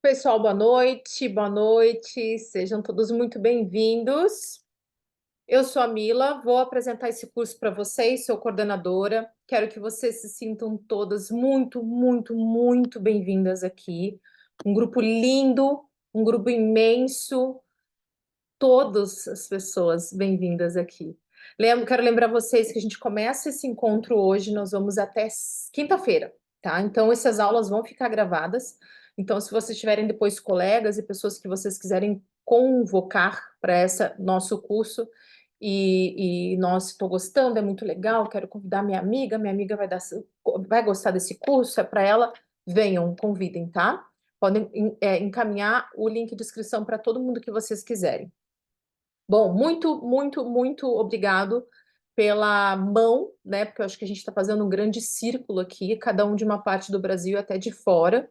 Pessoal, boa noite, sejam todos muito bem-vindos. Eu sou a Mila, vou apresentar esse curso para vocês, sou coordenadora. Quero que vocês se sintam todas muito, muito, muito bem-vindas aqui. Um grupo lindo, um grupo imenso, todas as pessoas bem-vindas aqui. Quero lembrar vocês que a gente começa esse encontro hoje, nós vamos até quinta-feira, tá? Então, essas aulas vão ficar gravadas. Então, se vocês tiverem depois colegas e pessoas que vocês quiserem convocar para esse nosso curso, nós estou gostando, é muito legal, quero convidar minha amiga vai gostar desse curso, é para ela, venham, convidem, tá? Podem encaminhar o link de inscrição para todo mundo que vocês quiserem. Bom, muito, muito, muito obrigado pela mão, né? Porque eu acho que a gente está fazendo um grande círculo aqui, cada um de uma parte do Brasil, até de fora.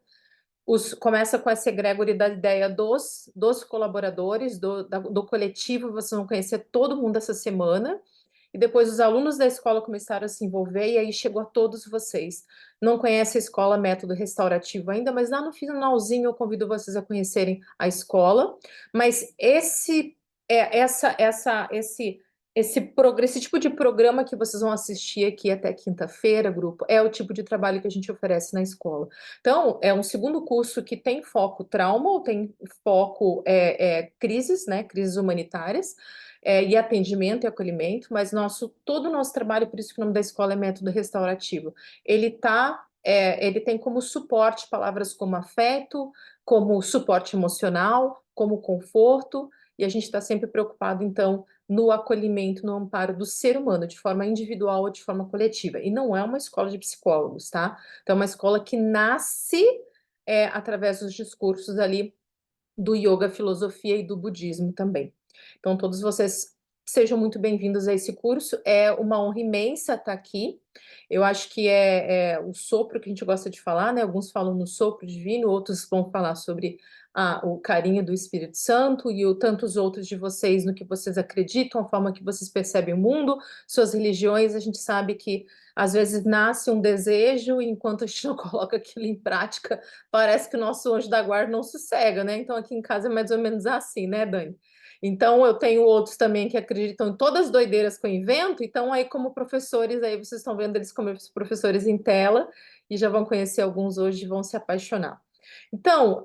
Começa com essa egrégora da ideia dos colaboradores, do coletivo, vocês vão conhecer todo mundo essa semana. E depois os alunos da escola começaram a se envolver, e aí chegou a todos vocês. Não conhece a escola Método Restaurativo ainda, mas lá no finalzinho eu convido vocês a conhecerem a escola. Mas esse tipo de programa que vocês vão assistir aqui até quinta-feira, grupo, é o tipo de trabalho que a gente oferece na escola. Então, é um segundo curso que tem foco trauma, ou tem foco crises, né? Crises humanitárias e atendimento e acolhimento, mas todo o nosso trabalho, por isso que o nome da escola é Método Restaurativo, ele tem como suporte palavras como afeto, como suporte emocional, como conforto, e a gente está sempre preocupado, então, no acolhimento, no amparo do ser humano, de forma individual ou de forma coletiva. E não é uma escola de psicólogos, tá? Então, é uma escola que nasce através dos discursos ali do yoga, filosofia e do budismo também. Então, todos vocês sejam muito bem-vindos a esse curso. É uma honra imensa estar aqui. Eu acho que é o sopro que a gente gosta de falar, né? Alguns falam no sopro divino, outros vão falar sobre o carinho do Espírito Santo e tantos outros de vocês no que vocês acreditam, a forma que vocês percebem o mundo, suas religiões. A gente sabe que às vezes nasce um desejo e enquanto a gente não coloca aquilo em prática, parece que o nosso anjo da guarda não sossega, né? Então aqui em casa é mais ou menos assim, né, Dani? Então eu tenho outros também que acreditam em todas as doideiras que eu invento, então aí como professores, aí vocês estão vendo eles como professores em tela e já vão conhecer alguns hoje e vão se apaixonar. Então,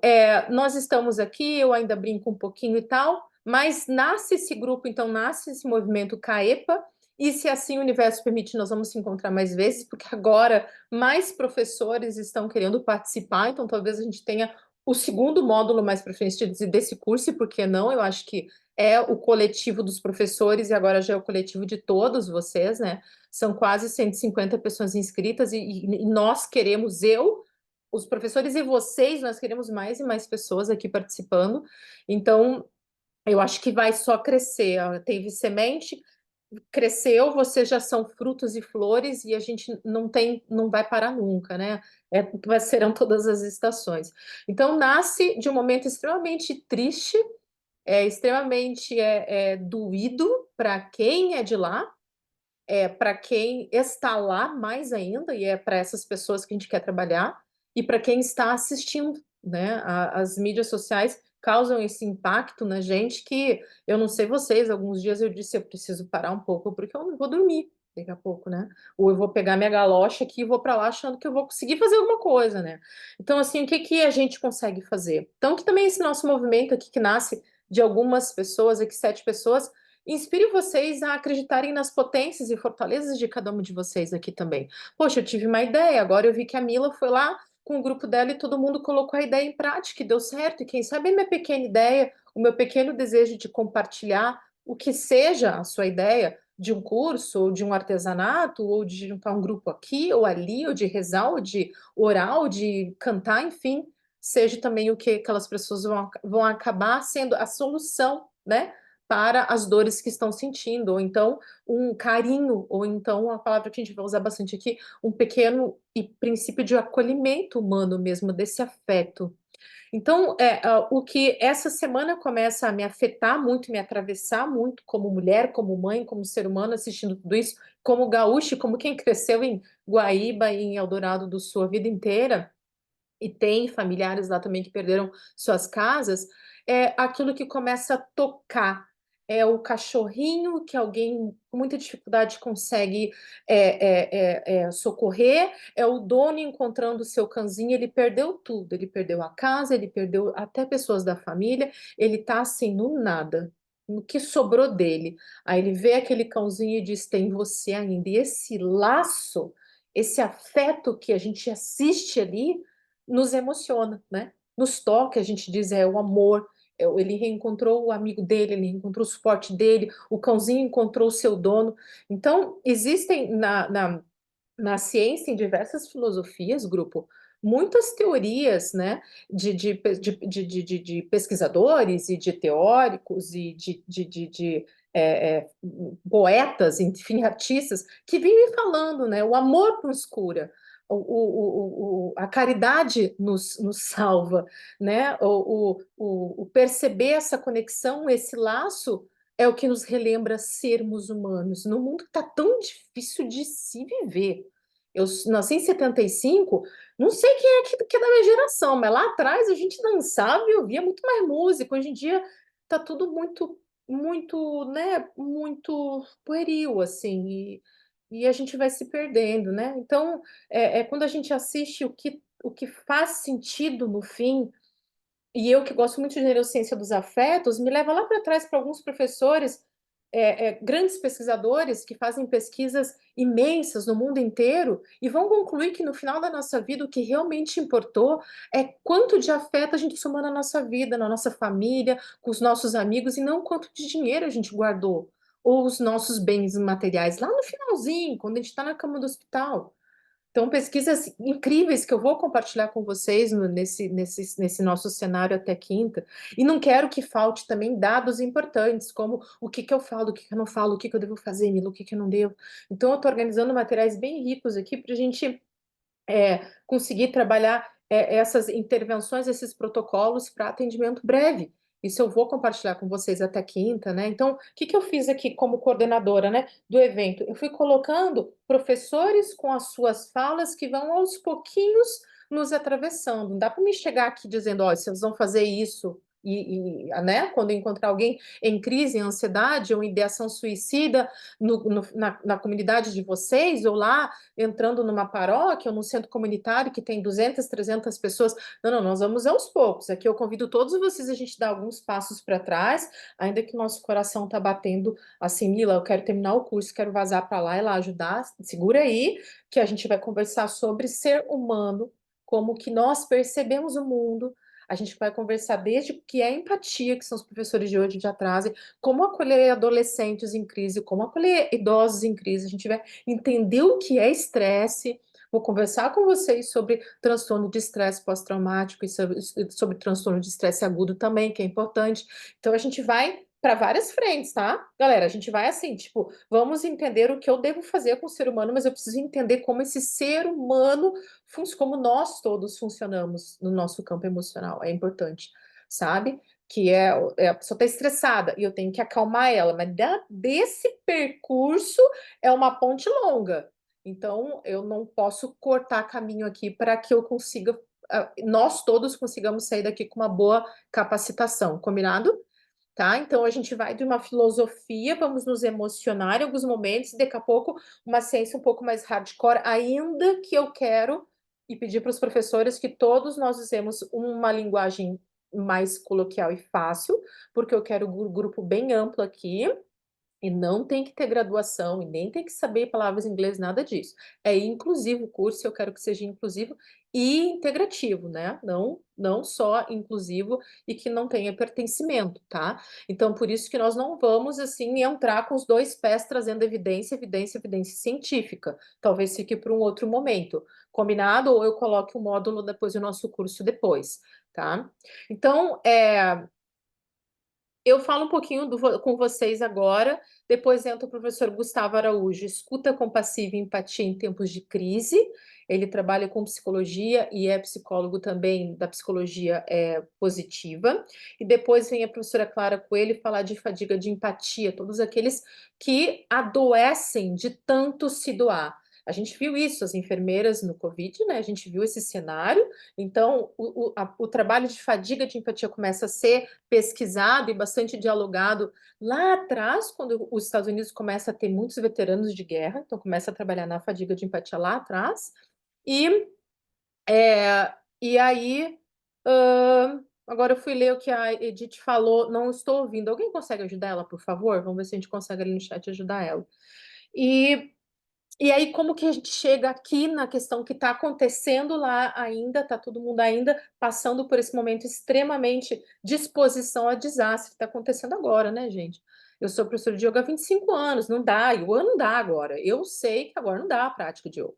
nós estamos aqui, eu ainda brinco um pouquinho e tal, mas nasce esse grupo, então nasce esse movimento CAEPA, e se assim o universo permite, nós vamos se encontrar mais vezes, porque agora mais professores estão querendo participar, então talvez a gente tenha o segundo módulo mais para frente desse curso, e por que não? Eu acho que é o coletivo dos professores e agora já é o coletivo de todos vocês, né? São quase 150 pessoas inscritas e nós queremos, os professores e vocês, nós queremos mais e mais pessoas aqui participando. Então, eu acho que vai só crescer. Teve semente, cresceu, vocês já são frutos e flores e a gente não vai parar nunca, né? Serão todas as estações. Então, nasce de um momento extremamente triste, extremamente doído para quem é de lá, para quem está lá mais ainda, e é para essas pessoas que a gente quer trabalhar, e para quem está assistindo, né? As mídias sociais causam esse impacto na gente que eu não sei vocês, alguns dias eu disse eu preciso parar um pouco porque eu não vou dormir daqui a pouco, né? Ou eu vou pegar minha galocha aqui e vou para lá achando que eu vou conseguir fazer alguma coisa, né? Então, assim, o que que a gente consegue fazer? Então, que também esse nosso movimento aqui que nasce de algumas pessoas, aqui 7 pessoas, inspire vocês a acreditarem nas potências e fortalezas de cada um de vocês aqui também. Poxa, eu tive uma ideia, agora eu vi que a Mila foi lá com o grupo dela e todo mundo colocou a ideia em prática e deu certo. E quem sabe a minha pequena ideia, o meu pequeno desejo de compartilhar o que seja a sua ideia de um curso, ou de um artesanato, ou de juntar um grupo aqui ou ali, ou de rezar, ou de orar, ou de cantar, enfim, seja também o que aquelas pessoas vão acabar sendo a solução, né? Para as dores que estão sentindo, ou então um carinho, ou então a palavra que a gente vai usar bastante aqui, um pequeno princípio de acolhimento humano mesmo, desse afeto. Então, o que essa semana começa a me afetar muito, me atravessar muito como mulher, como mãe, como ser humano, assistindo tudo isso, como gaúcho, como quem cresceu em Guaíba e em Eldorado do Sul a vida inteira, e tem familiares lá também que perderam suas casas, é aquilo que começa a tocar. É o cachorrinho que alguém com muita dificuldade consegue socorrer, é o dono encontrando o seu cãozinho, ele perdeu tudo, ele perdeu a casa, ele perdeu até pessoas da família, ele tá assim no nada, no que sobrou dele. Aí ele vê aquele cãozinho e diz: tem você ainda. E esse laço, esse afeto que a gente assiste ali nos emociona, né? Nos toca, a gente diz, é o amor. Ele reencontrou o amigo dele, ele reencontrou o suporte dele, o cãozinho encontrou o seu dono. Então, existem na ciência, em diversas filosofias, grupo, muitas teorias, né, de pesquisadores e de teóricos e poetas, enfim, artistas, que vivem falando, né, o amor nos cura. A caridade nos salva, né? O perceber essa conexão, esse laço, é o que nos relembra sermos humanos. No mundo que está tão difícil de se viver. Eu nasci em 75, não sei quem é que é da minha geração, mas lá atrás a gente dançava e ouvia muito mais música. Hoje em dia tá tudo muito, né, muito pueril, assim, e a gente vai se perdendo, né? Então, quando a gente assiste o que faz sentido no fim, e eu que gosto muito de neurociência dos afetos, me leva lá para trás para alguns professores, grandes pesquisadores que fazem pesquisas imensas no mundo inteiro e vão concluir que no final da nossa vida o que realmente importou é quanto de afeto a gente somou na nossa vida, na nossa família, com os nossos amigos e não quanto de dinheiro a gente guardou ou os nossos bens materiais lá no finalzinho, quando a gente está na cama do hospital. Então, pesquisas incríveis que eu vou compartilhar com vocês nesse nosso cenário até quinta. E não quero que falte também dados importantes, como o que que eu falo, o que que eu não falo, o que que eu devo fazer, Mila, o que que eu não devo. Então, eu estou organizando materiais bem ricos aqui para a gente conseguir trabalhar essas intervenções, esses protocolos para atendimento breve. Isso eu vou compartilhar com vocês até quinta, né? Então, o que que eu fiz aqui como coordenadora, né, do evento? Eu fui colocando professores com as suas falas que vão aos pouquinhos nos atravessando. Não dá para me chegar aqui dizendo, ó, vocês vão fazer isso né? Quando eu encontrar alguém em crise, em ansiedade ou em ideação suicida na comunidade de vocês, ou lá entrando numa paróquia ou num centro comunitário que tem 200, 300 pessoas. Não, não, nós vamos aos poucos. Aqui eu convido todos vocês a gente dar alguns passos para trás, ainda que o nosso coração está batendo assim, Mila, eu quero terminar o curso, quero vazar para lá e lá ajudar. Segura aí, que a gente vai conversar sobre ser humano, como que nós percebemos o mundo. A gente vai conversar desde o que é empatia, que são os professores de hoje já trazem, como acolher adolescentes em crise, como acolher idosos em crise. A gente vai entender o que é estresse. Vou conversar com vocês sobre transtorno de estresse pós-traumático e sobre transtorno de estresse agudo também, que é importante. Então, a gente vai para várias frentes, tá? Galera, a gente vai assim, tipo, vamos entender o que eu devo fazer com o ser humano, mas eu preciso entender como esse ser humano, como nós todos funcionamos no nosso campo emocional. É importante, sabe? Que a pessoa está estressada e eu tenho que acalmar ela, mas desse percurso é uma ponte longa. Então, eu não posso cortar caminho aqui para que eu consiga, nós todos consigamos sair daqui com uma boa capacitação, combinado? Tá? Então a gente vai de uma filosofia, vamos nos emocionar em alguns momentos, e daqui a pouco uma ciência um pouco mais hardcore, ainda que eu quero e pedir para os professores que todos nós usemos uma linguagem mais coloquial e fácil, porque eu quero um grupo bem amplo aqui. E não tem que ter graduação, e nem tem que saber palavras em inglês, nada disso. É inclusivo o curso, eu quero que seja inclusivo e integrativo, né? Não só inclusivo e que não tenha pertencimento, tá? Então, por isso que nós não vamos, assim, entrar com os dois pés trazendo evidência científica. Talvez fique para um outro momento. Combinado? Ou eu coloque o módulo depois do nosso curso depois, tá? Então, eu falo um pouquinho com vocês agora, depois entra o professor Gustavo Araújo, escuta compassiva e empatia em tempos de crise. Ele trabalha com psicologia e é psicólogo também da psicologia positiva. E depois vem a professora Clara Coelho falar de fadiga de empatia, todos aqueles que adoecem de tanto se doar. A gente viu isso, as enfermeiras no Covid, né? A gente viu esse cenário. Então, o trabalho de fadiga de empatia começa a ser pesquisado e bastante dialogado lá atrás, quando os Estados Unidos começa a ter muitos veteranos de guerra, então começa a trabalhar na fadiga de empatia lá atrás. E, e aí, agora eu fui ler o que a Edith falou, não estou ouvindo. Alguém consegue ajudar ela, por favor? Vamos ver se a gente consegue ali no chat ajudar ela. E e aí, como que a gente chega aqui na questão que está acontecendo lá ainda, está todo mundo ainda passando por esse momento extremamente de exposição a desastre, está acontecendo agora, né, gente? Eu sou professora de yoga há 25 anos, não dá, yoga não dá agora. Eu sei que agora não dá a prática de yoga.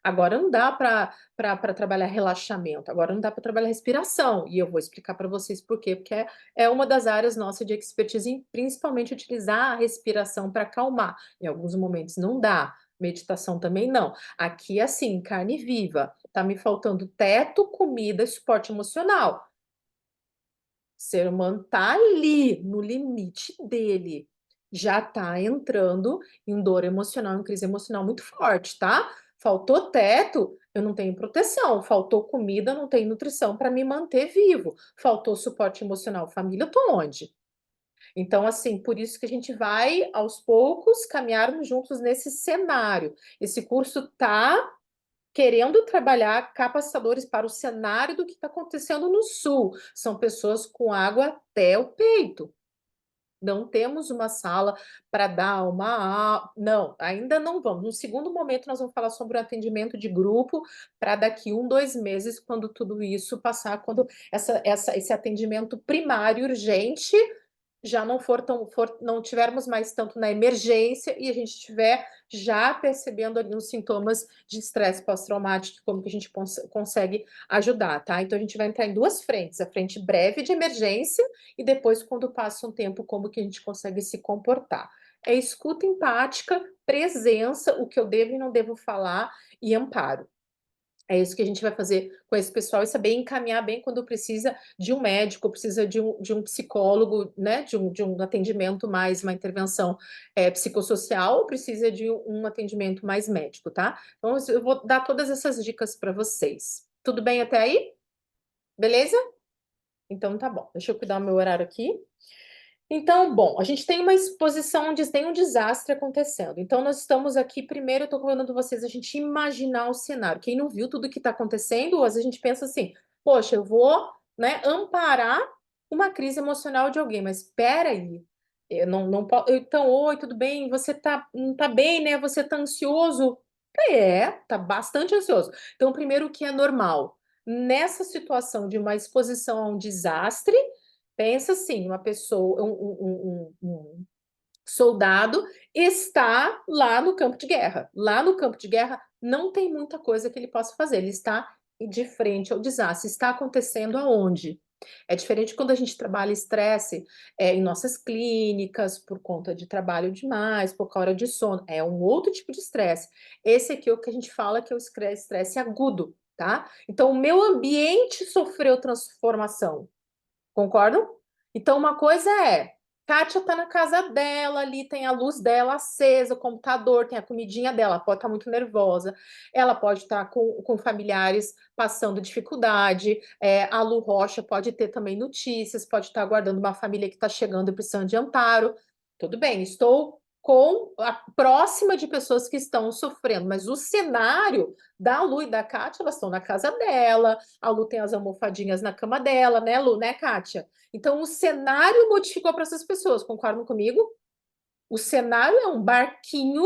Agora não dá para trabalhar relaxamento, agora não dá para trabalhar respiração. E eu vou explicar para vocês por quê, porque é uma das áreas nossas de expertise, em principalmente utilizar a respiração para acalmar. Em alguns momentos não dá. Meditação também não. Aqui, assim, carne viva. Tá me faltando teto, comida e suporte emocional. O ser humano tá ali, no limite dele. Já tá entrando em dor emocional, em crise emocional muito forte, tá? Faltou teto, eu não tenho proteção. Faltou comida, eu não tenho nutrição para me manter vivo. Faltou suporte emocional, família, eu tô onde? Então, assim, por isso que a gente vai, aos poucos, caminharmos juntos nesse cenário. Esse curso está querendo trabalhar capacitadores para o cenário do que está acontecendo no Sul. São pessoas com água até o peito. Não temos uma sala para dar uma. Não, ainda não vamos. No segundo momento, nós vamos falar sobre o atendimento de grupo para daqui 1, 2 meses, quando tudo isso passar, quando esse atendimento primário urgente já não não tivermos mais tanto na emergência e a gente estiver já percebendo ali os sintomas de estresse pós-traumático, como que a gente consegue ajudar, tá? Então a gente vai entrar em duas frentes, a frente breve de emergência e depois, quando passa um tempo, como que a gente consegue se comportar. É escuta empática, presença, o que eu devo e não devo falar e amparo. É isso que a gente vai fazer com esse pessoal e saber encaminhar bem quando precisa de um médico, precisa de um psicólogo, né? De um atendimento mais, uma intervenção psicossocial, ou precisa de um atendimento mais médico, tá? Então, eu vou dar todas essas dicas para vocês. Tudo bem até aí? Beleza? Então tá bom. Deixa eu cuidar do meu horário aqui. Então, bom, a gente tem uma exposição onde tem um desastre acontecendo. Então, nós estamos aqui. Primeiro, eu estou convidando vocês a gente imaginar o cenário. Quem não viu tudo que está acontecendo, às vezes a gente pensa assim: poxa, eu vou, né, amparar uma crise emocional de alguém, mas espera aí. Eu não posso. Então, oi, tudo bem? Você não tá bem, né? Você tá ansioso? Tá bastante ansioso. Então, primeiro, o que é normal? Nessa situação de uma exposição a um desastre. Pensa assim, uma pessoa, um soldado está lá no campo de guerra. Lá no campo de guerra não tem muita coisa que ele possa fazer. Ele está de frente ao desastre. Está acontecendo aonde? É diferente quando a gente trabalha estresse em nossas clínicas, por conta de trabalho demais, por causa de sono. É um outro tipo de estresse. Esse aqui é o que a gente fala que é o estresse agudo, tá? Então, o meu ambiente sofreu transformação. Concordam? Então, uma coisa é, Kátia tá na casa dela, ali tem a luz dela acesa, o computador, tem a comidinha dela, ela pode estar muito nervosa, ela pode estar com familiares passando dificuldade, a Lu Rocha pode ter também notícias, pode estar aguardando uma família que está chegando e precisando de amparo. Tudo bem, estou próxima de pessoas que estão sofrendo, mas o cenário da Lu e da Kátia, elas estão na casa dela, a Lu tem as almofadinhas na cama dela, né, Lu, né, Kátia? Então, o cenário modificou para essas pessoas, concordam comigo? O cenário é um barquinho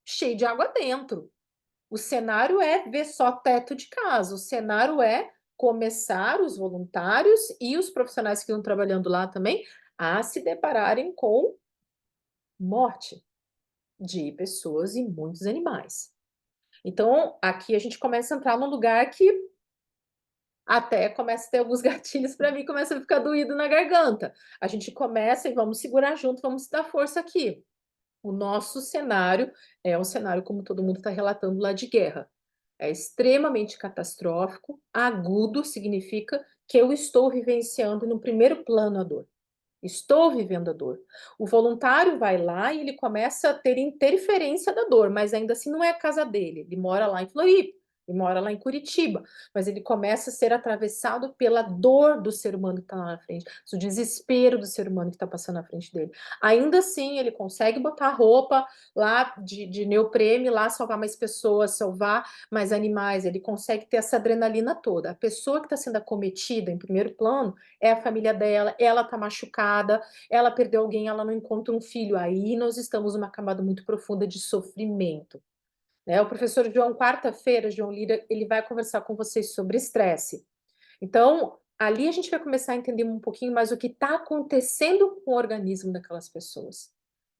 cheio de água dentro. O cenário é ver só teto de casa. O cenário é começar os voluntários e os profissionais que estão trabalhando lá também a se depararem com morte de pessoas e muitos animais. Então, aqui a gente começa a entrar num lugar que até começa a ter alguns gatilhos para mim, começa a ficar doído na garganta. A gente começa e vamos segurar junto, vamos dar força aqui. O nosso cenário é um cenário, como todo mundo está relatando, lá de guerra. É extremamente catastrófico, agudo significa que eu estou vivenciando no primeiro plano a dor. Estou vivendo a dor. O voluntário vai lá e ele começa a ter interferência da dor, mas ainda assim não é a casa dele. Ele mora lá em Floripa, ele mora lá em Curitiba, mas ele começa a ser atravessado pela dor do ser humano que está lá na frente, do desespero do ser humano que está passando na frente dele. Ainda assim, ele consegue botar roupa lá de neoprene, lá salvar mais pessoas, salvar mais animais, ele consegue ter essa adrenalina toda. A pessoa que está sendo acometida em primeiro plano é a família dela, ela está machucada, ela perdeu alguém, ela não encontra um filho. Aí nós estamos numa camada muito profunda de sofrimento. Né? O professor João, quarta-feira, João Lira, ele vai conversar com vocês sobre estresse. Então, ali a gente vai começar a entender um pouquinho mais o que está acontecendo com o organismo daquelas pessoas.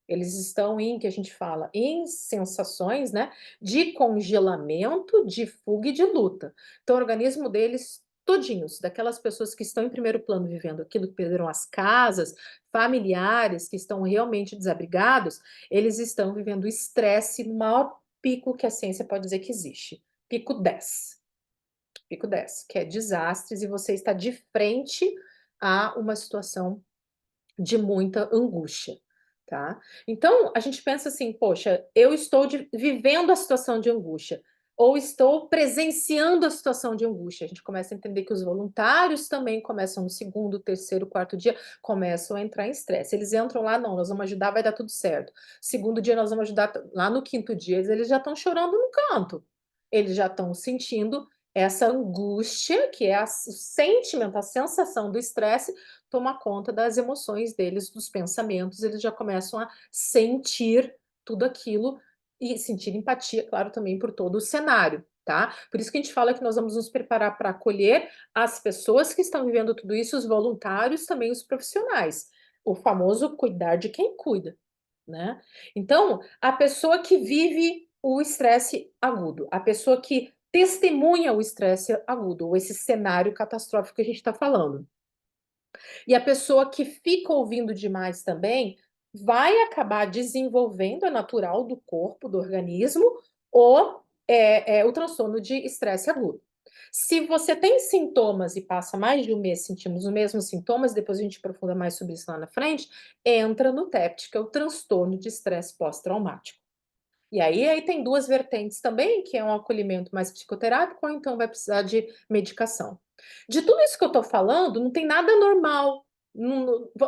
Eles estão em, que a gente fala, em sensações, né, de congelamento, de fuga e de luta. Então, o organismo deles, todinhos, daquelas pessoas que estão em primeiro plano vivendo aquilo, que perderam as casas, familiares, que estão realmente desabrigados, eles estão vivendo o estresse no maior pico que a ciência pode dizer que existe. Pico 10. Pico 10, que é desastres, e você está de frente a uma situação de muita angústia, tá? Então, a gente pensa assim, poxa, eu estou vivendo a situação de angústia, ou estou presenciando a situação de angústia. A gente começa a entender que os voluntários também começam no segundo, terceiro, quarto dia, começam a entrar em estresse. Eles entram lá, não, nós vamos ajudar, vai dar tudo certo. Segundo dia, nós vamos ajudar, lá no quinto dia, eles já estão chorando no canto. Eles já estão sentindo essa angústia, que é o sentimento, a sensação do estresse, toma conta das emoções deles, dos pensamentos, eles já começam a sentir tudo aquilo e sentir empatia, claro, também por todo o cenário, tá? Por isso que a gente fala que nós vamos nos preparar para acolher as pessoas que estão vivendo tudo isso, os voluntários, também os profissionais. O famoso cuidar de quem cuida, né? Então, a pessoa que vive o estresse agudo, a pessoa que testemunha o estresse agudo, ou esse cenário catastrófico que a gente está falando. E a pessoa que fica ouvindo demais também vai acabar desenvolvendo, é natural do corpo, do organismo, o transtorno de estresse agudo. Se você tem sintomas e passa mais de um mês sentindo os mesmos sintomas, depois a gente aprofunda mais sobre isso lá na frente, entra no TEPT, que é o transtorno de estresse pós-traumático. E aí tem duas vertentes também, que é um acolhimento mais psicoterápico, ou então vai precisar de medicação. De tudo isso que eu estou falando, não tem nada normal.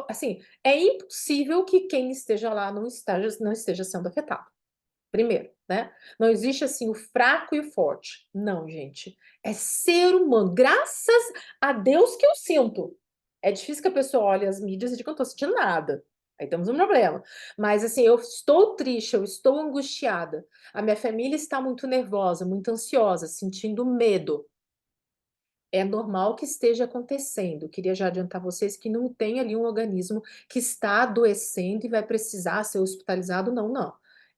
Assim, é impossível que quem esteja lá não esteja sendo afetado. Primeiro, né? Não existe assim o fraco e o forte. Não, gente. É ser humano. Graças a Deus que eu sinto. É difícil que a pessoa olhe as mídias e diga que eu não estou sentindo nada. Aí temos um problema. Mas assim, eu estou triste, eu estou angustiada. A minha família está muito nervosa, muito ansiosa, sentindo medo. É normal que esteja acontecendo. Queria já adiantar vocês que não tem ali um organismo que está adoecendo e vai precisar ser hospitalizado, não, não.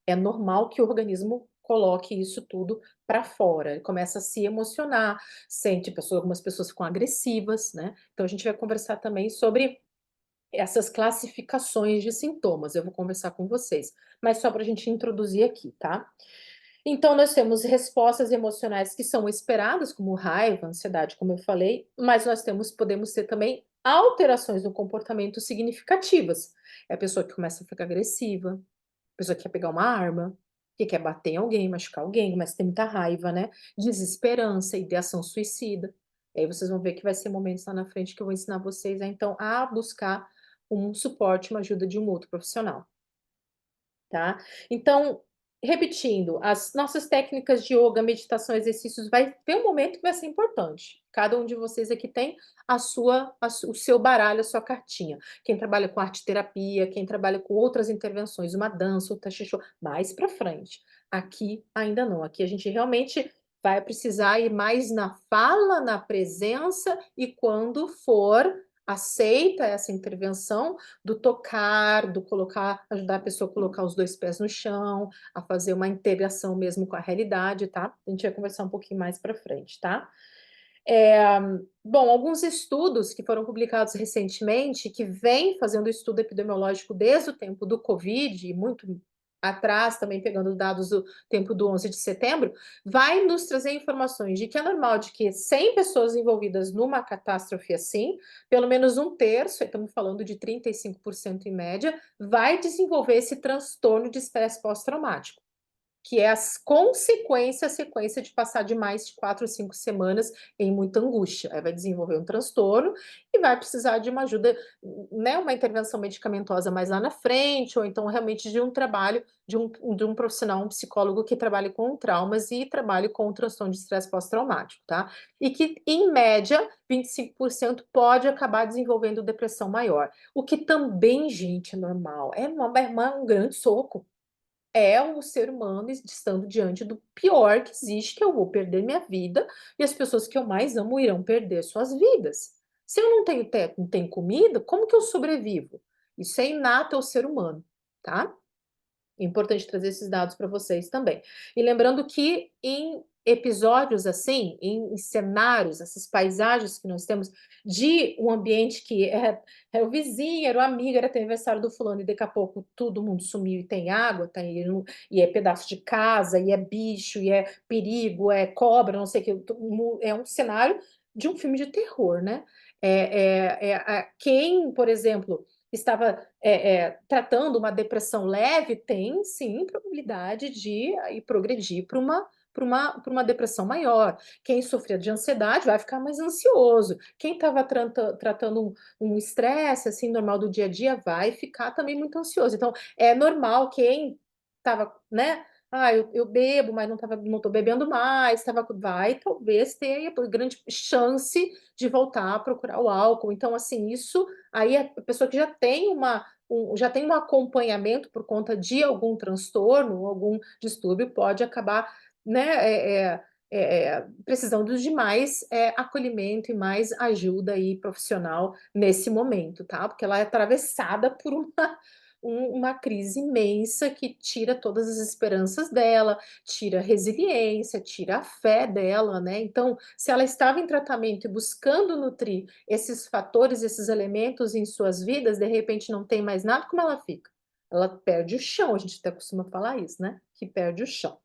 É normal que o organismo coloque isso tudo para fora. Ele começa a se emocionar, sente algumas pessoas ficam agressivas, né? Então a gente vai conversar também sobre essas classificações de sintomas. Eu vou conversar com vocês, mas só para a gente introduzir aqui, tá? Então, nós temos respostas emocionais que são esperadas, como raiva, ansiedade, como eu falei, mas podemos ter também alterações no comportamento significativas. É a pessoa que começa a ficar agressiva, a pessoa que quer pegar uma arma, que quer bater em alguém, machucar alguém, mas tem muita raiva, né? Desesperança, ideação suicida. E aí vocês vão ver que vai ser momentos lá na frente que eu vou ensinar vocês então a buscar um suporte, uma ajuda de um outro profissional, tá? Então, repetindo, as nossas técnicas de yoga, meditação, exercícios, vai ter um momento que vai ser importante. Cada um de vocês aqui tem o seu baralho, a sua cartinha. Quem trabalha com arte terapia, quem trabalha com outras intervenções, uma dança, o tai chi chuan, mais para frente. Aqui ainda não. Aqui a gente realmente vai precisar ir mais na fala, na presença e quando for aceita essa intervenção, do tocar, do colocar, ajudar a pessoa a colocar os dois pés no chão, a fazer uma integração mesmo com a realidade, tá? A gente vai conversar um pouquinho mais para frente, tá? Bom, alguns estudos que foram publicados recentemente, que vêm fazendo estudo epidemiológico desde o tempo do Covid, e muito atrás, também pegando dados do tempo do 11 de setembro, vai nos trazer informações de que é normal de que 100 pessoas envolvidas numa catástrofe assim, pelo menos um terço, estamos falando de 35% em média, vai desenvolver esse transtorno de estresse pós-traumático, que é a consequência, a sequência de passar de mais de 4 ou 5 semanas em muita angústia. Aí vai desenvolver um transtorno e vai precisar de uma ajuda, né, uma intervenção medicamentosa mais lá na frente, ou então realmente de um trabalho de um profissional, um psicólogo que trabalhe com traumas e trabalhe com o transtorno de estresse pós-traumático, tá? E que, em média, 25% pode acabar desenvolvendo depressão maior. O que também, gente, é normal. É um grande soco. É o ser humano estando diante do pior que existe, que eu vou perder minha vida e as pessoas que eu mais amo irão perder suas vidas. Se eu não tenho teto, não tenho comida, como que eu sobrevivo? Isso é inato ao ser humano, tá? É importante trazer esses dados para vocês também. E lembrando que em episódios assim, em cenários, essas paisagens que nós temos de um ambiente que é o vizinho, era o amigo, era aniversário do fulano, e daqui a pouco todo mundo sumiu e tem água, e é pedaço de casa, e é bicho, e é perigo, é cobra, não sei o que. É um cenário de um filme de terror, né? Quem, por exemplo, estava tratando uma depressão leve, tem sim probabilidade de aí, progredir para uma depressão maior. Quem sofria de ansiedade vai ficar mais ansioso. Quem estava tratando um estresse assim normal do dia a dia vai ficar também muito ansioso. Então, é normal quem estava, né? Ah, eu bebo, mas não estou bebendo mais, vai talvez ter a grande chance de voltar a procurar o álcool. Então, assim, isso aí a pessoa que já tem um acompanhamento por conta de algum transtorno, algum distúrbio, pode acabar, né, precisando de mais acolhimento e mais ajuda aí profissional nesse momento, tá? Porque ela é atravessada por uma crise imensa que tira todas as esperanças dela, tira a resiliência, tira a fé dela, né? Então, se ela estava em tratamento e buscando nutrir esses fatores, esses elementos em suas vidas, de repente não tem mais nada, como ela fica? Ela perde o chão, a gente até costuma falar isso, né? Que perde o chão.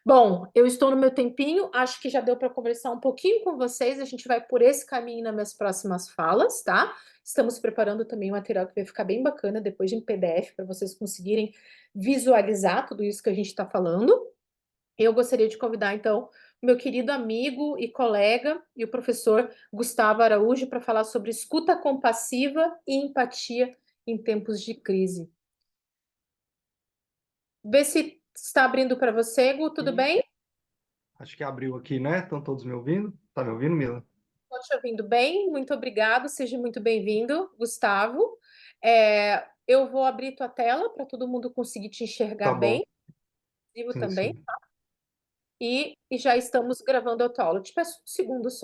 Bom, eu estou no meu tempinho, acho que já deu para conversar um pouquinho com vocês, a gente vai por esse caminho nas minhas próximas falas, tá? Estamos preparando também um material que vai ficar bem bacana depois em PDF para vocês conseguirem visualizar tudo isso que a gente está falando. Eu gostaria de convidar, então, o meu querido amigo e colega e o professor Gustavo Araújo para falar sobre escuta compassiva e empatia em tempos de crise. Vê se está abrindo para você, Gu, tudo E bem? acho que abriu aqui, né? Estão todos me ouvindo? Tá me ouvindo, Mila? Estou te ouvindo bem, muito obrigado, seja muito bem-vindo, Gustavo. Eu vou abrir tua tela para todo mundo conseguir te enxergar Tá bom. bem, vivo Sim, também, sim. e já estamos gravando a tua aula. Eu te peço um segundo só.